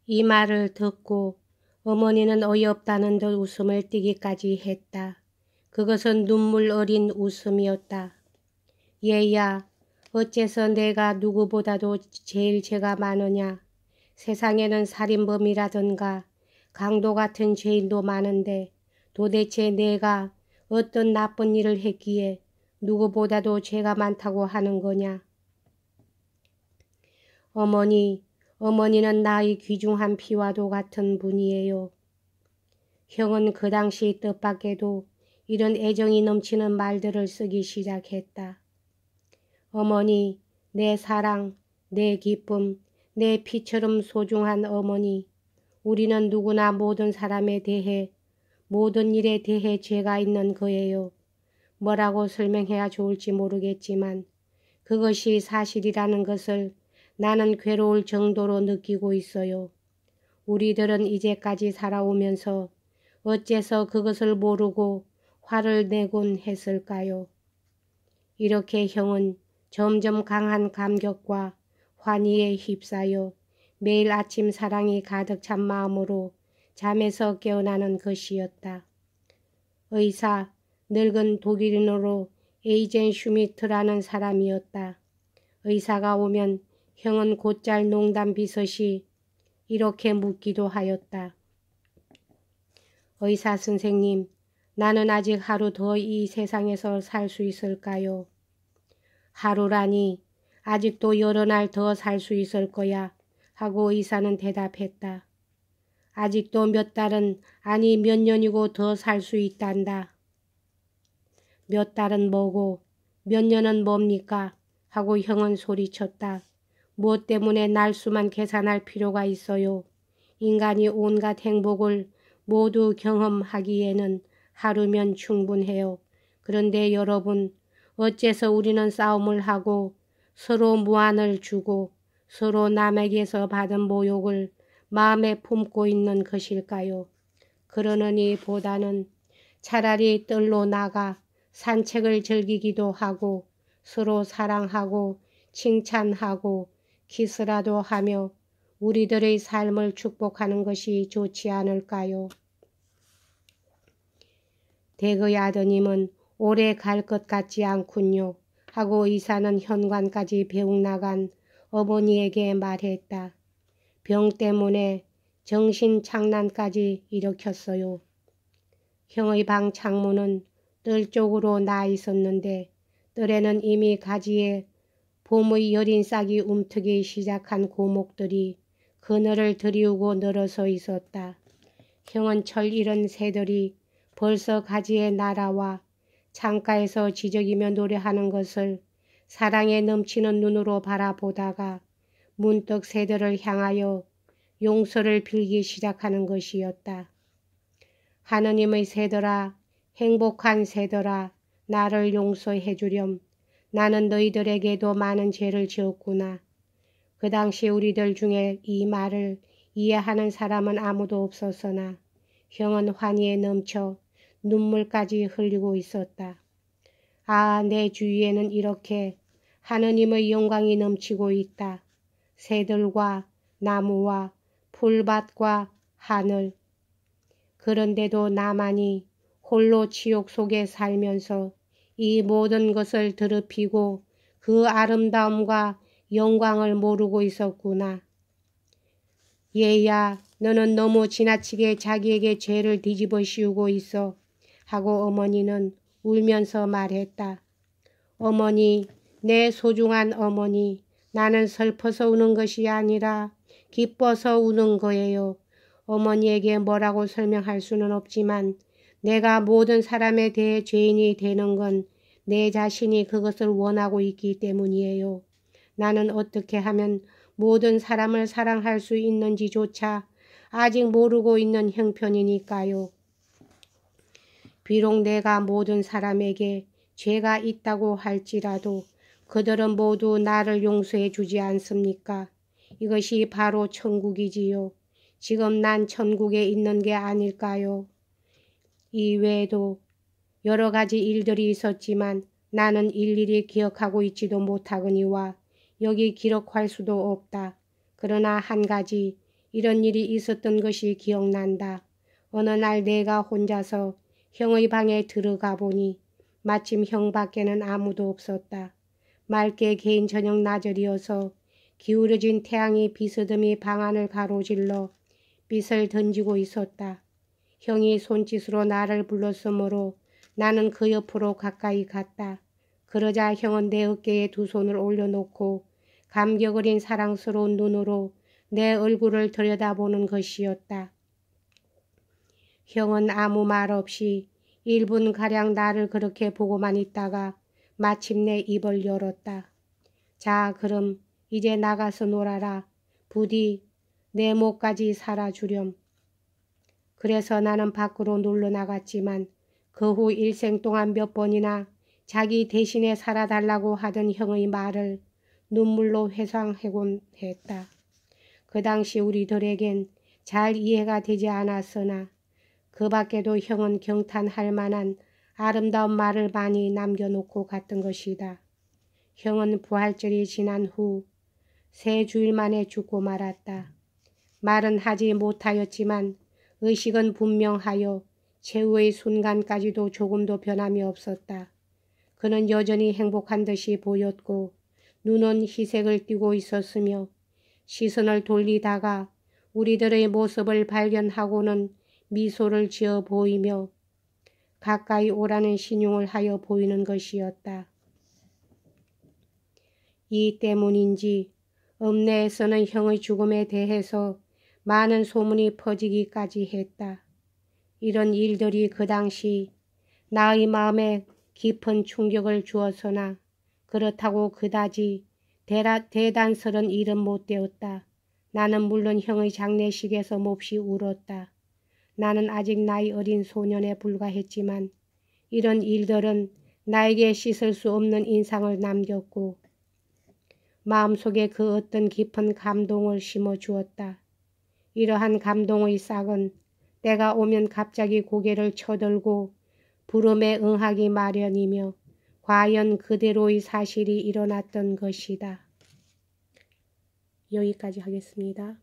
이 말을 듣고 어머니는 어이없다는 듯 웃음을 띠기까지 했다. 그것은 눈물 어린 웃음이었다. 얘야, 어째서 내가 누구보다도 제일 죄가 많으냐. 세상에는 살인범이라든가 강도 같은 죄인도 많은데 도대체 내가 어떤 나쁜 일을 했기에 누구보다도 죄가 많다고 하는 거냐. 어머니는 나의 귀중한 피와도 같은 분이에요. 형은 그 당시 뜻밖에도 이런 애정이 넘치는 말들을 쓰기 시작했다. 어머니, 내 사랑, 내 기쁨, 내 피처럼 소중한 어머니, 우리는 누구나 모든 사람에 대해, 모든 일에 대해 죄가 있는 거예요. 뭐라고 설명해야 좋을지 모르겠지만 그것이 사실이라는 것을 나는 괴로울 정도로 느끼고 있어요. 우리들은 이제까지 살아오면서 어째서 그것을 모르고 화를 내곤 했을까요? 이렇게 형은 점점 강한 감격과 환희에 휩싸여 매일 아침 사랑이 가득 찬 마음으로 잠에서 깨어나는 것이었다. 의사, 늙은 독일인으로 에이젠 슈미트라는 사람이었다. 의사가 오면 형은 곧잘 농담 비슷이 이렇게 묻기도 하였다. 의사 선생님, 나는 아직 하루 더 이 세상에서 살 수 있을까요? 하루라니, 아직도 여러 날 더 살 수 있을 거야 하고 의사는 대답했다. 아직도 몇 달은 아니 몇 년이고 더 살 수 있단다. 몇 달은 뭐고 몇 년은 뭡니까? 하고 형은 소리쳤다. 무엇 때문에 날수만 계산할 필요가 있어요. 인간이 온갖 행복을 모두 경험하기에는 하루면 충분해요. 그런데 여러분, 어째서 우리는 싸움을 하고 서로 무안을 주고 서로 남에게서 받은 모욕을 마음에 품고 있는 것일까요? 그러느니 보다는 차라리 뜰로 나가 산책을 즐기기도 하고 서로 사랑하고 칭찬하고 키스라도 하며 우리들의 삶을 축복하는 것이 좋지 않을까요? 댁의 아드님은 오래 갈 것 같지 않군요. 하고 의사는 현관까지 배웅 나간 어머니에게 말했다. 병 때문에 정신착란까지 일으켰어요. 형의 방 창문은 뜰 쪽으로 나 있었는데 뜰에는 이미 가지에 봄의 여린 싹이 움트기 시작한 고목들이 그늘을 들이우고 늘어서 있었다. 형은 철 잃은 새들이 벌써 가지에 날아와 창가에서 지저귀며 노래하는 것을 사랑에 넘치는 눈으로 바라보다가 문득 새들을 향하여 용서를 빌기 시작하는 것이었다. 하느님의 새들아, 행복한 새들아, 나를 용서해 주렴. 나는 너희들에게도 많은 죄를 지었구나. 그 당시 우리들 중에 이 말을 이해하는 사람은 아무도 없었으나 형은 환희에 넘쳐 눈물까지 흘리고 있었다. 아, 내 주위에는 이렇게 하느님의 영광이 넘치고 있다. 새들과 나무와 풀밭과 하늘. 그런데도 나만이 홀로 지옥 속에 살면서 이 모든 것을 더럽히고 그 아름다움과 영광을 모르고 있었구나. 얘야, 너는 너무 지나치게 자기에게 죄를 뒤집어 씌우고 있어. 하고 어머니는 울면서 말했다. 어머니, 내 소중한 어머니, 나는 슬퍼서 우는 것이 아니라 기뻐서 우는 거예요. 어머니에게 뭐라고 설명할 수는 없지만 내가 모든 사람에 대해 죄인이 되는 건 내 자신이 그것을 원하고 있기 때문이에요. 나는 어떻게 하면 모든 사람을 사랑할 수 있는지조차 아직 모르고 있는 형편이니까요. 비록 내가 모든 사람에게 죄가 있다고 할지라도 그들은 모두 나를 용서해 주지 않습니까? 이것이 바로 천국이지요. 지금 난 천국에 있는 게 아닐까요? 이외에도 여러 가지 일들이 있었지만 나는 일일이 기억하고 있지도 못하거니와 여기 기록할 수도 없다. 그러나 한 가지 이런 일이 있었던 것이 기억난다. 어느 날 내가 혼자서 형의 방에 들어가 보니 마침 형 밖에는 아무도 없었다. 맑게 개인 저녁 나절이어서 기울어진 태양이 비스듬히 방 안을 가로질러 빛을 던지고 있었다. 형이 손짓으로 나를 불렀으므로 나는 그 옆으로 가까이 갔다. 그러자 형은 내 어깨에 두 손을 올려놓고 감격 어린 사랑스러운 눈으로 내 얼굴을 들여다보는 것이었다. 형은 아무 말 없이 1분가량 나를 그렇게 보고만 있다가 마침내 입을 열었다. 자, 그럼 이제 나가서 놀아라. 부디 내 목까지 살아주렴. 그래서 나는 밖으로 놀러 나갔지만 그 후 일생 동안 몇 번이나 자기 대신에 살아달라고 하던 형의 말을 눈물로 회상하곤 했다. 그 당시 우리들에겐 잘 이해가 되지 않았으나 그 밖에도 형은 경탄할 만한 아름다운 말을 많이 남겨놓고 갔던 것이다. 형은 부활절이 지난 후 3주일 만에 죽고 말았다. 말은 하지 못하였지만 의식은 분명하여 최후의 순간까지도 조금도 변함이 없었다. 그는 여전히 행복한 듯이 보였고 눈은 희색을 띠고 있었으며 시선을 돌리다가 우리들의 모습을 발견하고는 미소를 지어 보이며 가까이 오라는 신용을 하여 보이는 것이었다. 이 때문인지 읍내에서는 형의 죽음에 대해서 많은 소문이 퍼지기까지 했다. 이런 일들이 그 당시 나의 마음에 깊은 충격을 주었으나 그렇다고 그다지 대단스런 일은 못 되었다. 나는 물론 형의 장례식에서 몹시 울었다. 나는 아직 나이 어린 소년에 불과했지만 이런 일들은 나에게 씻을 수 없는 인상을 남겼고 마음속에 그 어떤 깊은 감동을 심어주었다. 이러한 감동의 싹은 때가 오면 갑자기 고개를 쳐들고 부름에 응하기 마련이며 과연 그대로의 사실이 일어났던 것이다. 여기까지 하겠습니다.